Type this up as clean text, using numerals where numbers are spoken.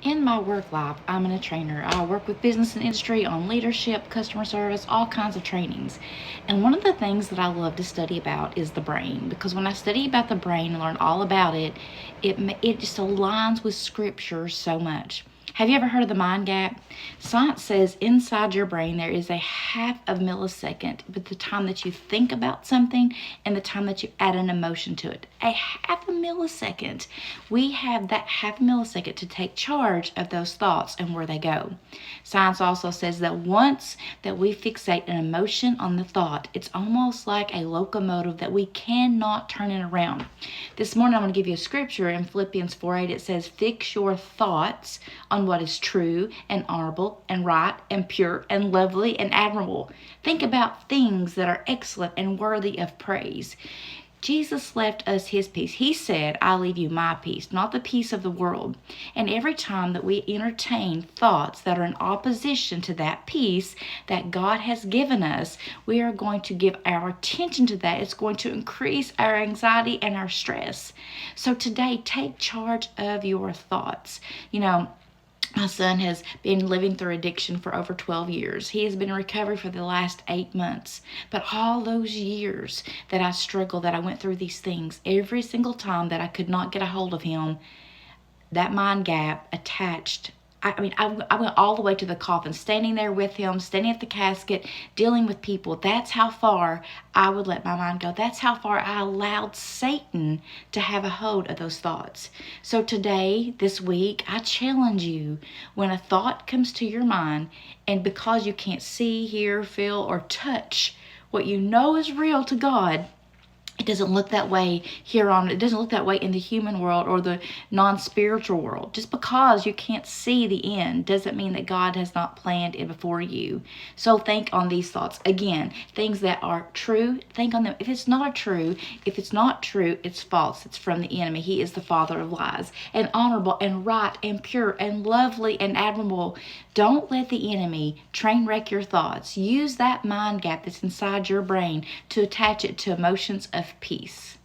In my work life, I'm a trainer. I work with business and industry on leadership, customer service, all kinds of trainings. And one of the things that I love to study about is the brain, because when I study about the brain and learn all about it, it just aligns with scripture so much. Have you ever heard of the mind gap? Science says inside your brain there is a half of millisecond but the time that you think about something and the time that you add an emotion to it. A half a millisecond. We have that half a millisecond to take charge of those thoughts and where they go. Science also says that once that we fixate an emotion on the thought, it's almost like a locomotive that we cannot turn it around. This morning I'm going to give you a scripture in Philippians 4:8. It says, fix your thoughts on what is true and honorable and right and pure and lovely and admirable. Think about things that are excellent and worthy of praise. Jesus left us his peace. He said, I leave you my peace, not the peace of the world. And every time that we entertain thoughts that are in opposition to that peace that God has given us, we are going to give our attention to that. It's going to increase our anxiety and our stress. So today, take charge of your thoughts. My son has been living through addiction for over 12 years. He has been in recovery for the last 8 months. But all those years that I struggled, that I went through these things, every single time that I could not get a hold of him, that mind gap attached. I went all the way to the coffin, standing there with him, standing at the casket, dealing with people. That's how far I would let my mind go. That's how far I allowed Satan to have a hold of those thoughts. So today, this week, I challenge you, when a thought comes to your mind, and because you can't see, hear, feel, or touch what you know is real to God, it doesn't look that way it doesn't look that way in the human world or the non-spiritual world. Just because you can't see the end doesn't mean that God has not planned it before you. So think on these thoughts. Again, things that are true, think on them. If it's not true, it's false. It's from the enemy. He is the father of lies. And honorable and right and pure and lovely and admirable. Don't let the enemy train wreck your thoughts. Use that mind gap that's inside your brain to attach it to emotions of peace.